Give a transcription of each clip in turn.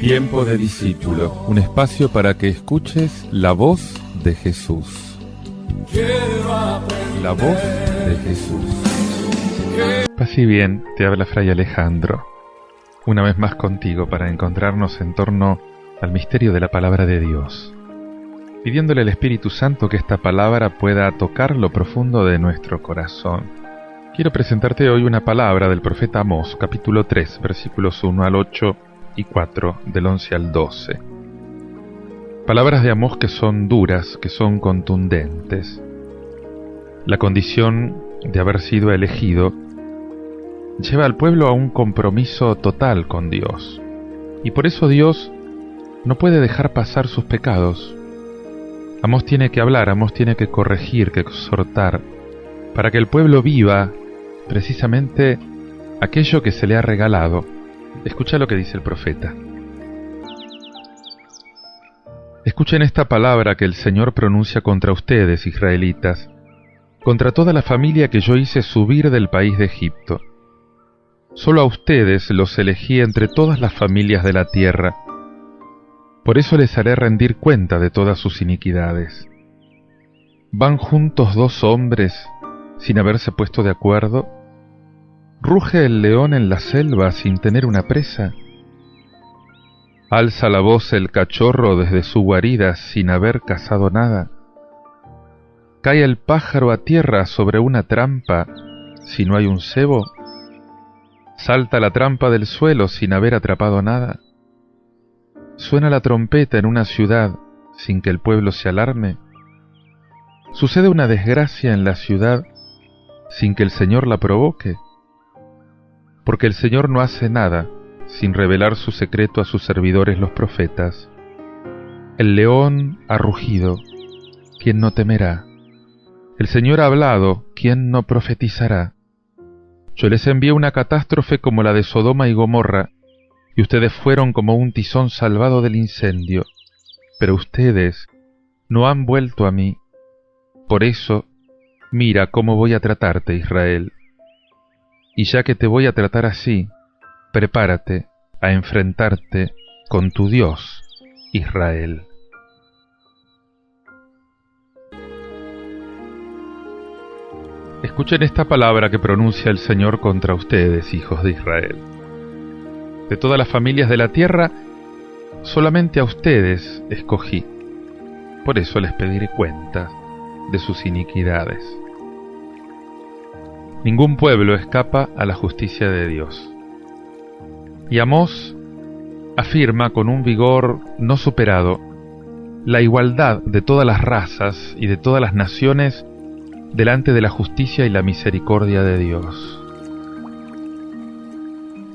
Tiempo de discípulo, un espacio para que escuches la voz de Jesús. La voz de Jesús. Paz y bien, te habla Fray Alejandro. Una vez más contigo para encontrarnos en torno al misterio de la palabra de Dios, pidiéndole al Espíritu Santo que esta palabra pueda tocar lo profundo de nuestro corazón. Quiero presentarte hoy una palabra del profeta Amós, capítulo 3, versículos 1 al 8 y 4, del 11 al 12. Palabras de Amós que son duras, que son contundentes. La condición de haber sido elegido lleva al pueblo a un compromiso total con Dios. Y por eso Dios no puede dejar pasar sus pecados. Amós tiene que hablar, Amós tiene que corregir, que exhortar, para que el pueblo viva precisamente aquello que se le ha regalado. Escucha lo que dice el profeta. Escuchen esta palabra que el Señor pronuncia contra ustedes, israelitas, contra toda la familia que yo hice subir del país de Egipto. Solo a ustedes los elegí entre todas las familias de la tierra. Por eso les haré rendir cuenta de todas sus iniquidades. ¿Van juntos dos hombres sin haberse puesto de acuerdo? ¿Ruge el león en la selva sin tener una presa? ¿Alza la voz el cachorro desde su guarida sin haber cazado nada? ¿Cae el pájaro a tierra sobre una trampa si no hay un cebo? ¿Salta la trampa del suelo sin haber atrapado nada? ¿Suena la trompeta en una ciudad sin que el pueblo se alarme? ¿Sucede una desgracia en la ciudad sin que el Señor la provoque? Porque el Señor no hace nada sin revelar su secreto a sus servidores los profetas. El león ha rugido, ¿quién no temerá? El Señor ha hablado, ¿quién no profetizará? Yo les envié una catástrofe como la de Sodoma y Gomorra, y ustedes fueron como un tizón salvado del incendio. Pero ustedes no han vuelto a mí. Por eso, mira cómo voy a tratarte, Israel. Y ya que te voy a tratar así, prepárate a enfrentarte con tu Dios, Israel. Escuchen esta palabra que pronuncia el Señor contra ustedes, hijos de Israel. De todas las familias de la tierra, solamente a ustedes escogí. Por eso les pediré cuenta de sus iniquidades. Ningún pueblo escapa a la justicia de Dios. Y Amós afirma con un vigor no superado la igualdad de todas las razas y de todas las naciones delante de la justicia y la misericordia de Dios.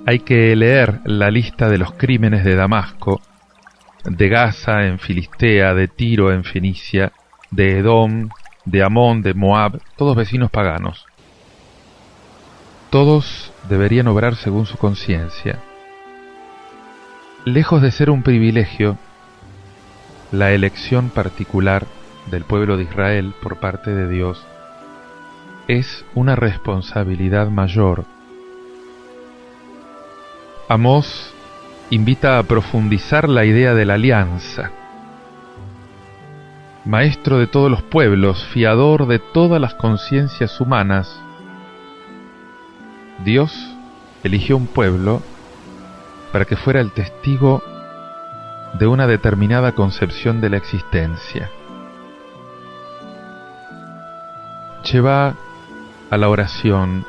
Hay que leer la lista de los crímenes de Damasco, de Gaza en Filistea, de Tiro en Fenicia, de Edom, de Amón, de Moab, todos vecinos paganos. Todos deberían obrar según su conciencia. Lejos de ser un privilegio, la elección particular del pueblo de Israel por parte de Dios es una responsabilidad mayor. Amós invita a profundizar la idea de la alianza. Maestro de todos los pueblos, fiador de todas las conciencias humanas, Dios eligió un pueblo para que fuera el testigo de una determinada concepción de la existencia. Lleva a la oración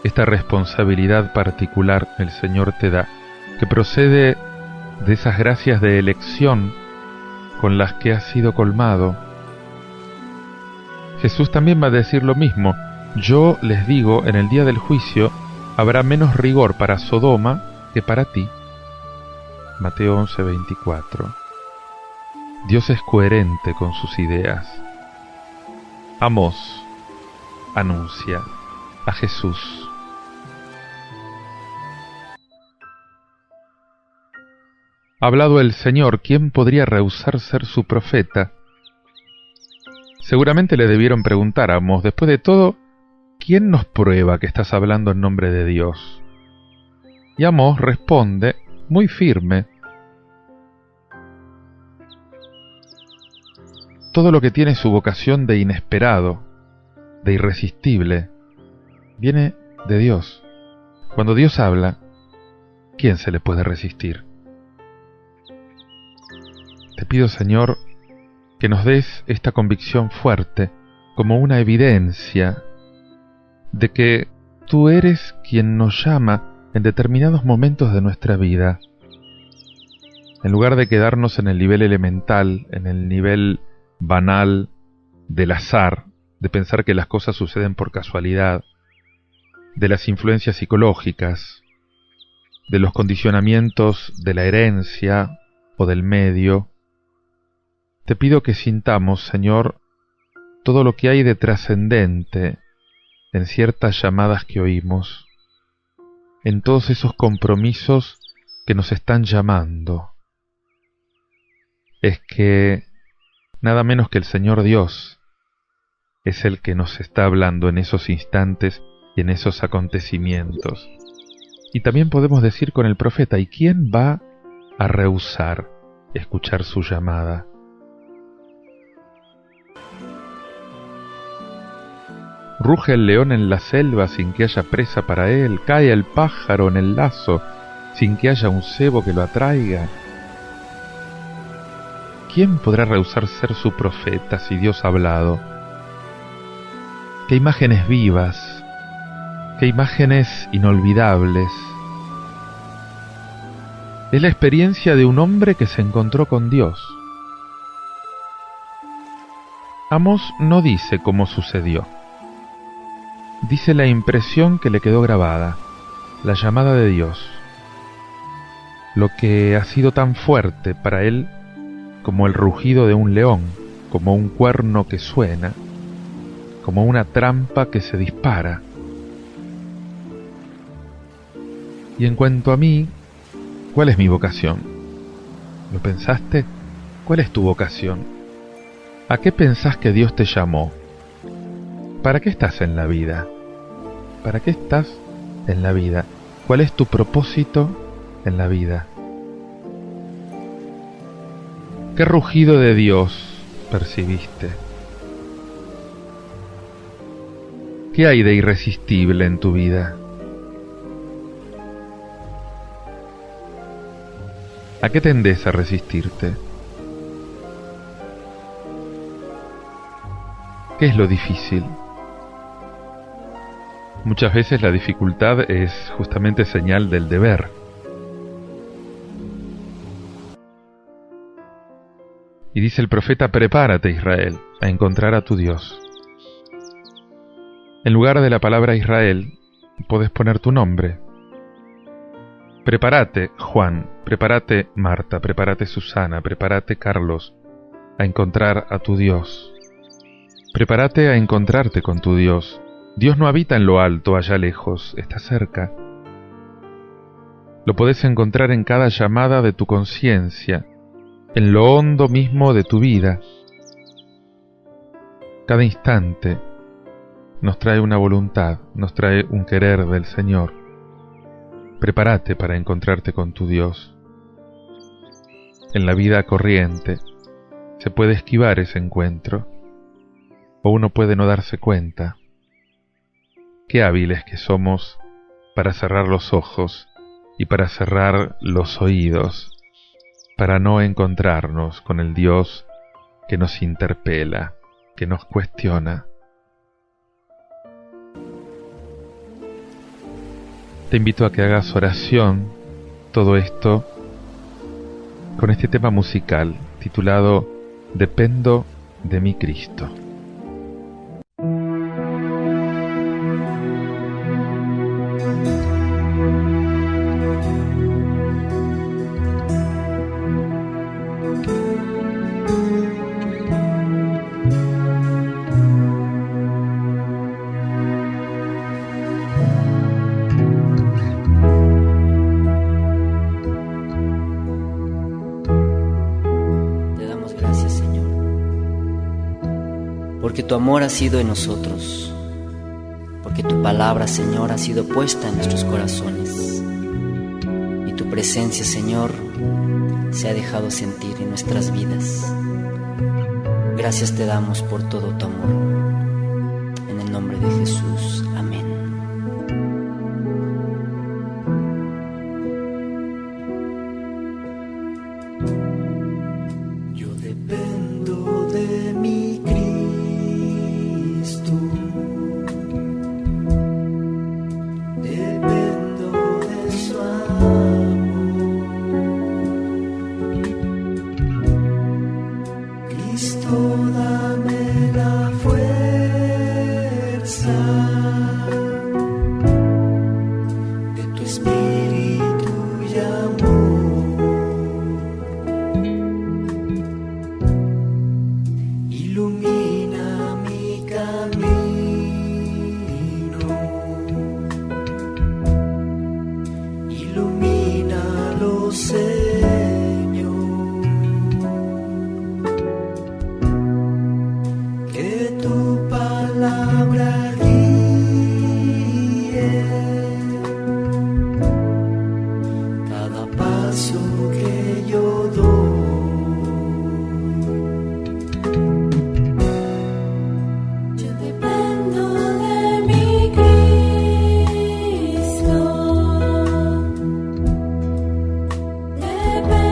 esta responsabilidad particular que el Señor te da, que procede de esas gracias de elección con las que has sido colmado. Jesús también va a decir lo mismo. Yo les digo, en el día del juicio habrá menos rigor para Sodoma que para ti. Mateo 11:24. Dios es coherente con sus ideas. Amós anuncia a Jesús. Ha hablado el Señor, ¿quién podría rehusar ser su profeta? Seguramente le debieron preguntar a Amós, después de todo, ¿quién nos prueba que estás hablando en nombre de Dios? Y Amós responde, muy firme, todo lo que tiene su vocación de inesperado, de irresistible, viene de Dios. Cuando Dios habla, ¿quién se le puede resistir? Te pido, Señor, que nos des esta convicción fuerte, como una evidencia de que tú eres quien nos llama en determinados momentos de nuestra vida. En lugar de quedarnos en el nivel elemental, en el nivel banal del azar, de pensar que las cosas suceden por casualidad, de las influencias psicológicas, de los condicionamientos de la herencia o del medio, te pido que sintamos, Señor, todo lo que hay de trascendente en ciertas llamadas que oímos, en todos esos compromisos que nos están llamando. Es que nada menos que el Señor Dios es el que nos está hablando en esos instantes y en esos acontecimientos. Y también podemos decir con el profeta, ¿y quién va a rehusar escuchar su llamada? Ruge el león en la selva sin que haya presa para él, cae el pájaro en el lazo sin que haya un cebo que lo atraiga. ¿Quién podrá rehusar ser su profeta si Dios ha hablado? ¡Qué imágenes vivas! ¡Qué imágenes inolvidables! Es la experiencia de un hombre que se encontró con Dios. Amós no dice cómo sucedió. Dice la impresión que le quedó grabada, la llamada de Dios. Lo que ha sido tan fuerte para él como el rugido de un león, como un cuerno que suena, como una trampa que se dispara. Y en cuanto a mí, ¿cuál es mi vocación? ¿Lo pensaste? ¿Cuál es tu vocación? ¿A qué pensás que Dios te llamó? ¿Para qué estás en la vida? ¿Para qué estás en la vida? ¿Cuál es tu propósito en la vida? ¿Qué rugido de Dios percibiste? ¿Qué hay de irresistible en tu vida? ¿A qué tendés a resistirte? ¿Qué es lo difícil? Muchas veces la dificultad es justamente señal del deber. Y dice el profeta, prepárate, Israel, a encontrar a tu Dios. En lugar de la palabra Israel, podés poner tu nombre. Prepárate, Juan, prepárate, Marta, prepárate, Susana, prepárate, Carlos, a encontrar a tu Dios. Prepárate a encontrarte con tu Dios. Dios no habita en lo alto, allá lejos, está cerca. Lo podés encontrar en cada llamada de tu conciencia, en lo hondo mismo de tu vida. Cada instante nos trae una voluntad, nos trae un querer del Señor. Prepárate para encontrarte con tu Dios. En la vida corriente se puede esquivar ese encuentro, o uno puede no darse cuenta. Qué hábiles que somos para cerrar los ojos y para cerrar los oídos, para no encontrarnos con el Dios que nos interpela, que nos cuestiona. Te invito a que hagas oración, todo esto, con este tema musical titulado Dependo de mi Cristo. Porque tu amor ha sido en nosotros, porque tu palabra, Señor, ha sido puesta en nuestros corazones, y tu presencia, Señor, se ha dejado sentir en nuestras vidas. Gracias te damos por todo tu amor. En el nombre de Jesús. Amén. Yo dependo de mi Cristo, dependo de su amor. Cristo, dame la fuerza de tu espíritu y amor. Ilumina mi camino, ilumínalo, Señor, que tu palabra guíe cada paso que yo doy. Yo dependo de mi Cristo, dependo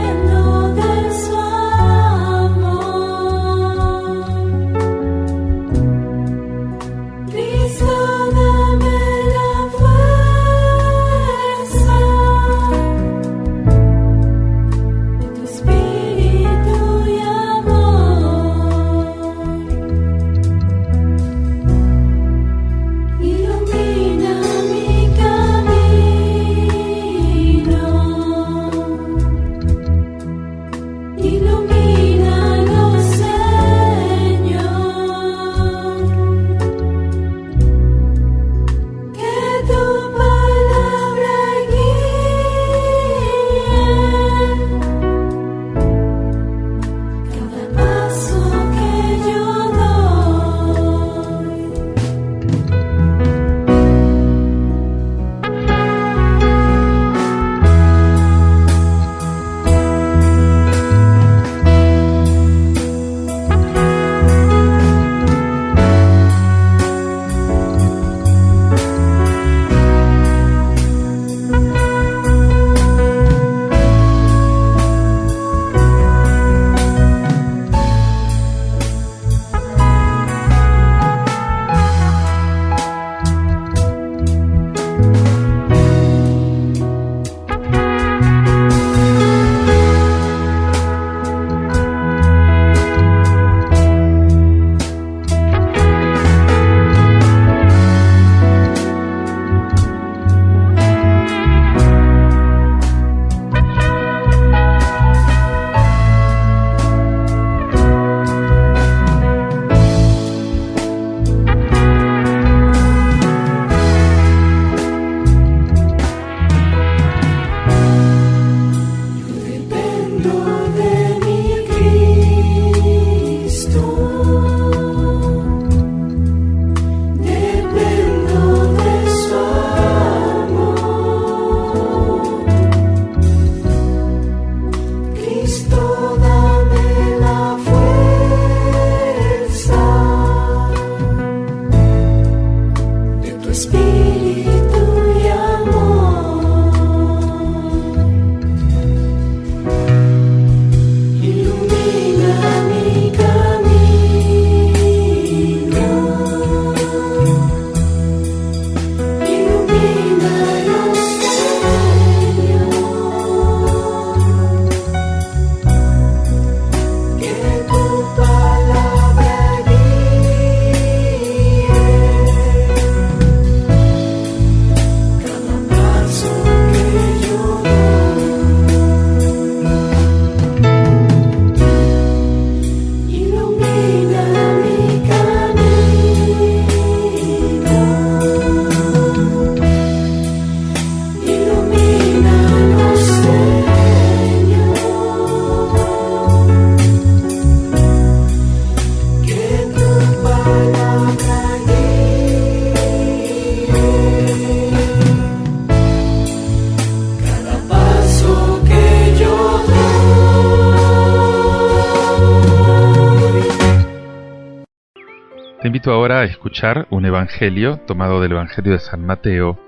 invito ahora a escuchar un evangelio tomado del Evangelio de San Mateo,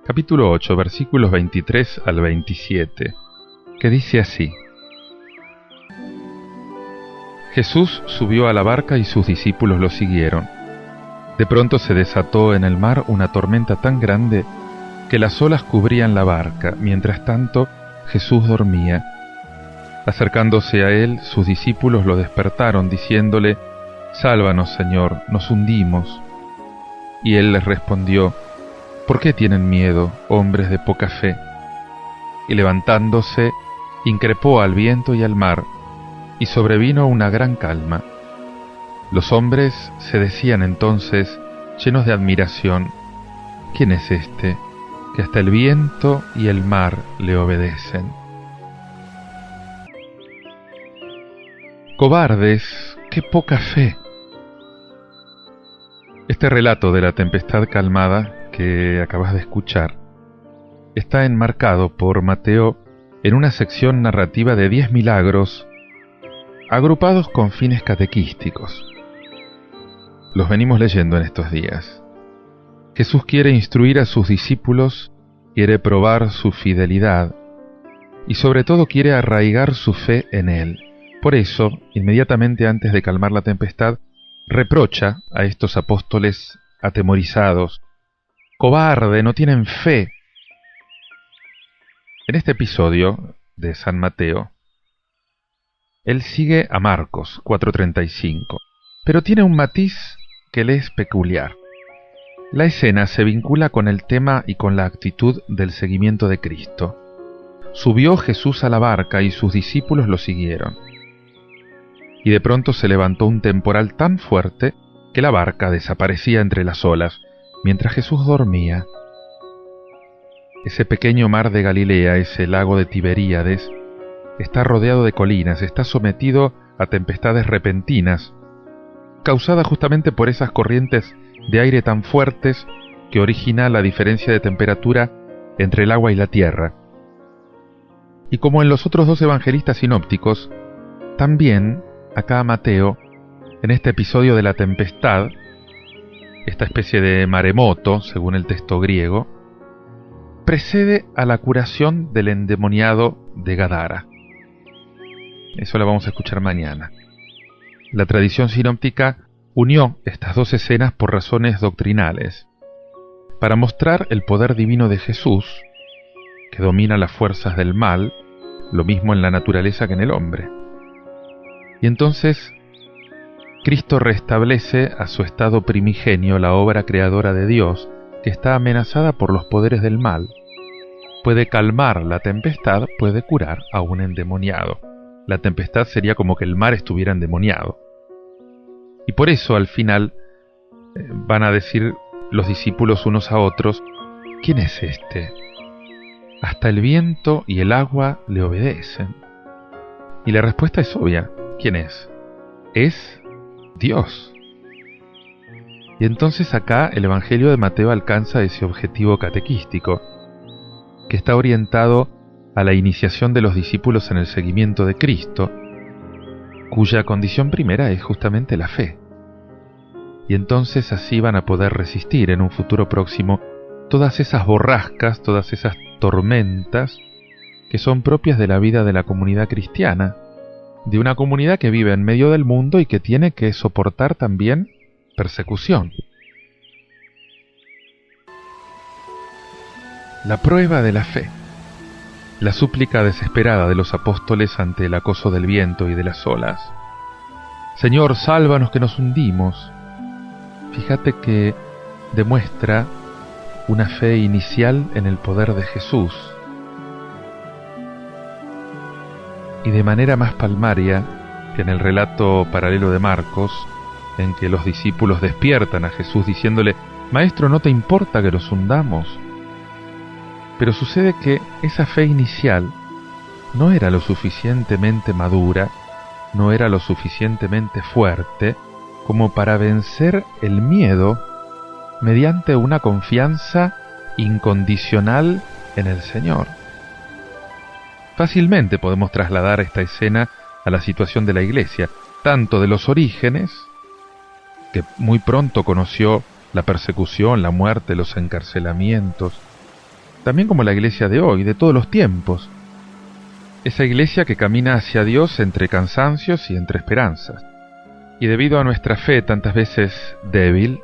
capítulo 8, versículos 23 al 27, que dice así: Jesús subió a la barca y sus discípulos lo siguieron. De pronto se desató en el mar una tormenta tan grande que las olas cubrían la barca. Mientras tanto, Jesús dormía. Acercándose a él, sus discípulos lo despertaron, diciéndole: «Sálvanos, Señor, nos hundimos». Y él les respondió: «¿Por qué tienen miedo, hombres de poca fe?». Y levantándose, increpó al viento y al mar, y sobrevino una gran calma. Los hombres se decían entonces, llenos de admiración: «¿Quién es este, que hasta el viento y el mar le obedecen?». Cobardes, qué poca fe. Este relato de la tempestad calmada que acabas de escuchar está enmarcado por Mateo en una sección narrativa de 10 milagros agrupados con fines catequísticos. Los venimos leyendo en estos días. Jesús quiere instruir a sus discípulos, quiere probar su fidelidad y sobre todo quiere arraigar su fe en Él. Por eso, inmediatamente antes de calmar la tempestad, reprocha a estos apóstoles atemorizados: «Cobarde, no tienen fe». En este episodio de San Mateo, él sigue a Marcos 4:35, pero tiene un matiz que le es peculiar. La escena se vincula con el tema y con la actitud del seguimiento de Cristo. Subió Jesús a la barca y sus discípulos lo siguieron. Y de pronto se levantó un temporal tan fuerte que la barca desaparecía entre las olas, mientras Jesús dormía. Ese pequeño mar de Galilea, ese lago de Tiberíades, está rodeado de colinas, está sometido a tempestades repentinas, causadas justamente por esas corrientes de aire tan fuertes que origina la diferencia de temperatura entre el agua y la tierra. Y como en los otros dos evangelistas sinópticos, también acá Mateo, en este episodio de la tempestad, esta especie de maremoto, según el texto griego, precede a la curación del endemoniado de Gadara. Eso lo vamos a escuchar mañana. La tradición sinóptica unió estas dos escenas por razones doctrinales, para mostrar el poder divino de Jesús, que domina las fuerzas del mal, lo mismo en la naturaleza que en el hombre. Y entonces, Cristo restablece a su estado primigenio la obra creadora de Dios, que está amenazada por los poderes del mal. Puede calmar la tempestad, puede curar a un endemoniado. La tempestad sería como que el mar estuviera endemoniado. Y por eso al final van a decir los discípulos unos a otros: ¿quién es este? Hasta el viento y el agua le obedecen. Y la respuesta es obvia. ¿Quién es? Es Dios. Y entonces acá el Evangelio de Mateo alcanza ese objetivo catequístico, que está orientado a la iniciación de los discípulos en el seguimiento de Cristo, cuya condición primera es justamente la fe. Y entonces así van a poder resistir en un futuro próximo todas esas borrascas, todas esas tormentas que son propias de la vida de la comunidad cristiana, de una comunidad que vive en medio del mundo y que tiene que soportar también persecución. La prueba de la fe. La súplica desesperada de los apóstoles ante el acoso del viento y de las olas. «Señor, sálvanos que nos hundimos». Fíjate que demuestra una fe inicial en el poder de Jesús. Y de manera más palmaria que en el relato paralelo de Marcos, en que los discípulos despiertan a Jesús diciéndole: «Maestro, ¿no te importa que nos hundamos?». Pero sucede que esa fe inicial no era lo suficientemente madura, no era lo suficientemente fuerte como para vencer el miedo mediante una confianza incondicional en el Señor. Fácilmente podemos trasladar esta escena a la situación de la Iglesia, tanto de los orígenes que muy pronto conoció la persecución, la muerte, los encarcelamientos, también como la iglesia de hoy, de todos los tiempos. Esa iglesia que camina hacia Dios entre cansancios y entre esperanzas. Y debido a nuestra fe tantas veces débil,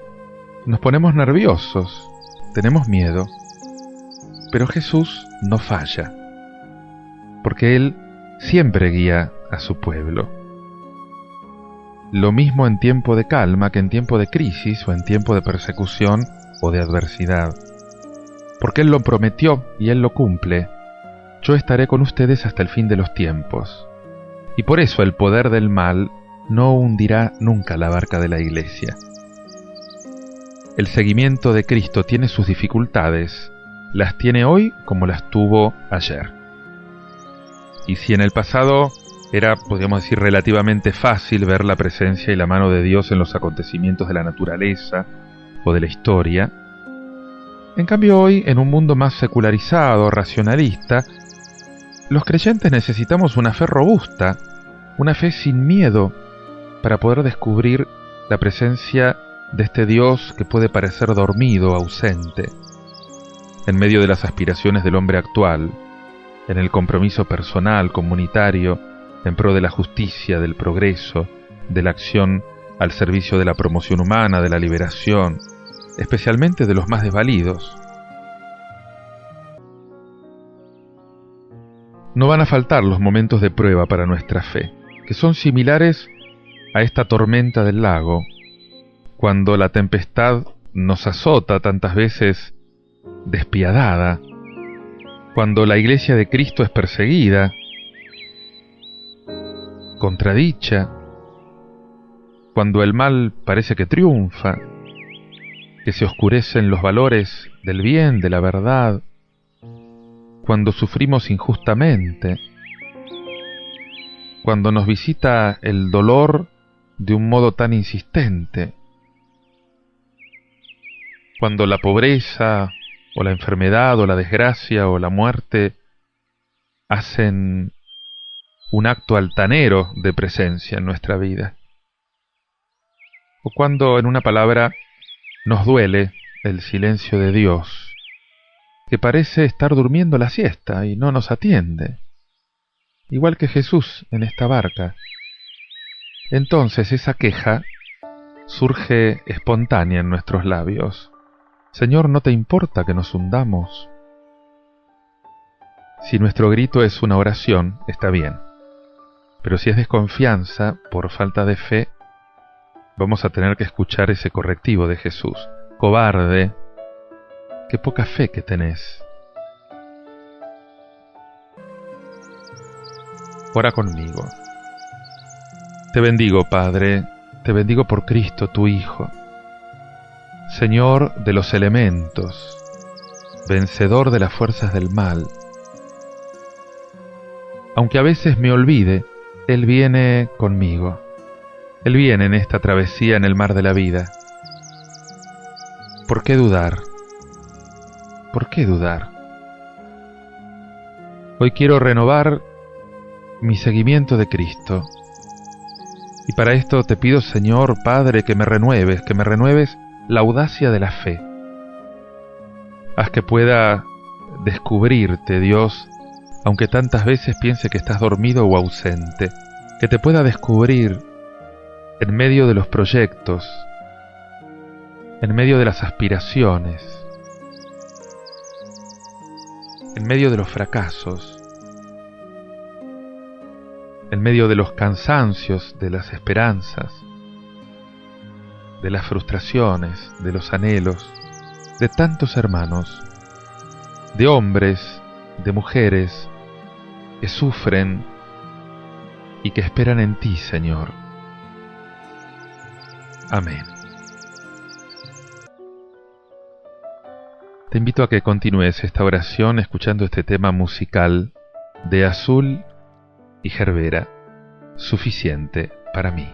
nos ponemos nerviosos, tenemos miedo. Pero Jesús no falla, porque Él siempre guía a su pueblo. Lo mismo en tiempo de calma que en tiempo de crisis o en tiempo de persecución o de adversidad. Porque Él lo prometió y Él lo cumple. Yo estaré con ustedes hasta el fin de los tiempos. Y por eso el poder del mal no hundirá nunca la barca de la iglesia. El seguimiento de Cristo tiene sus dificultades, las tiene hoy como las tuvo ayer. Y si en el pasado era, podríamos decir, relativamente fácil ver la presencia y la mano de Dios en los acontecimientos de la naturaleza o de la historia, en cambio hoy, en un mundo más secularizado, racionalista, los creyentes necesitamos una fe robusta, una fe sin miedo, para poder descubrir la presencia de este Dios que puede parecer dormido, ausente, en medio de las aspiraciones del hombre actual, en el compromiso personal, comunitario, en pro de la justicia, del progreso, de la acción al servicio de la promoción humana, de la liberación, especialmente de los más desvalidos. No van a faltar los momentos de prueba para nuestra fe, que son similares a esta tormenta del lago, cuando la tempestad nos azota tantas veces despiadada, cuando la iglesia de Cristo es perseguida, contradicha, cuando el mal parece que triunfa, que se oscurecen los valores del bien, de la verdad, cuando sufrimos injustamente, cuando nos visita el dolor de un modo tan insistente, cuando la pobreza o la enfermedad o la desgracia o la muerte hacen un acto altanero de presencia en nuestra vida, o cuando, en una palabra, nos duele el silencio de Dios, que parece estar durmiendo la siesta y no nos atiende, igual que Jesús en esta barca. Entonces esa queja surge espontánea en nuestros labios. Señor, ¿no te importa que nos hundamos? Si nuestro grito es una oración, está bien. Pero si es desconfianza por falta de fe, vamos a tener que escuchar ese correctivo de Jesús. Cobarde, qué poca fe que tenés. Ora conmigo. Te bendigo, Padre, te bendigo por Cristo, tu Hijo, Señor de los elementos, vencedor de las fuerzas del mal. Aunque a veces me olvide, Él viene conmigo. Él viene en esta travesía en el mar de la vida. ¿Por qué dudar? ¿Por qué dudar? Hoy quiero renovar mi seguimiento de Cristo. Y para esto te pido, Señor, Padre, que me renueves la audacia de la fe. Haz que pueda descubrirte, Dios, aunque tantas veces piense que estás dormido o ausente, que te pueda descubrir en medio de los proyectos, en medio de las aspiraciones, en medio de los fracasos, en medio de los cansancios, de las esperanzas, de las frustraciones, de los anhelos, de tantos hermanos, de hombres, de mujeres, que sufren y que esperan en ti, Señor. Amén. Te invito a que continúes esta oración escuchando este tema musical de Azul y Gerbera, Suficiente para mí.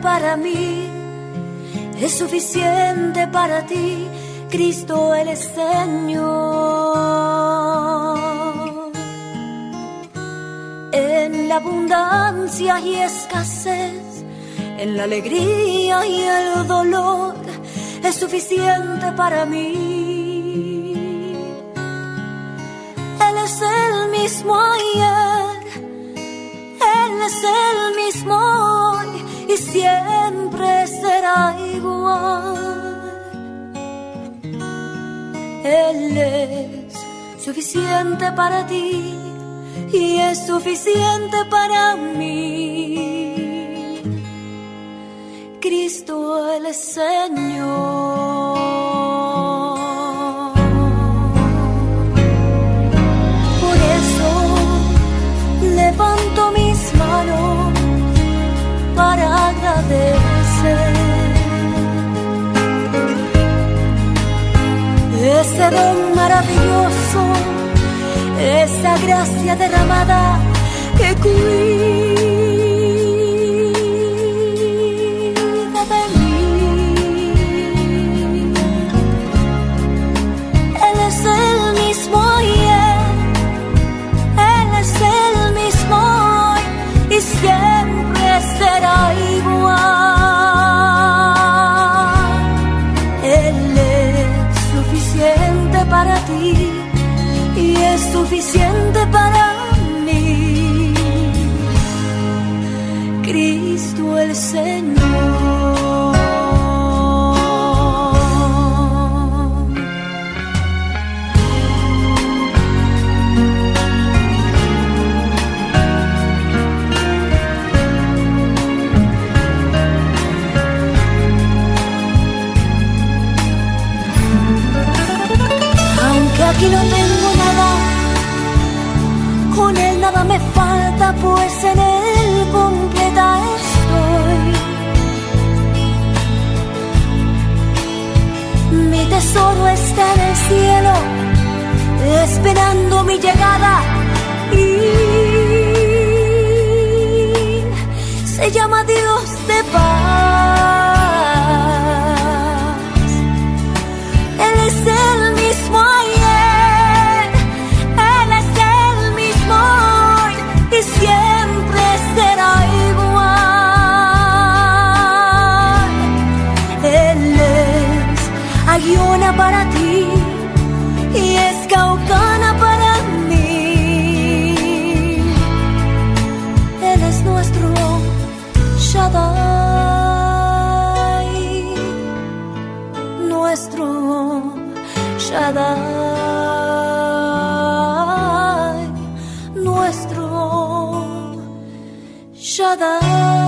para mí, es suficiente para ti, Cristo el Señor. En la abundancia y escasez, en la alegría y el dolor, es suficiente para mí. Él es el mismo ayer, Él es el mismo hoy y siempre será igual. Él es suficiente para ti y es suficiente para mí. Cristo el Señor. Por eso levanto mis manos para agradecer ese don maravilloso, esa gracia derramada que cuida de mí. Él es el mismo ayer, Él es el mismo hoy y siempre será igual. Él es suficiente para ti y es suficiente para mí. Cristo el Señor. Aunque aquí no tengo nada, con Él nada me falta, pues en Él completa estoy. Mi tesoro está en el cielo, esperando mi llegada, y se llama Dios de paz. Él es el mismo ayer, Él es el mismo hoy y siempre será igual. Él es Aguiona para ti y es Caucana para mí. Él es nuestro Shaddai, nuestro Shaddai, nuestro Shaddai.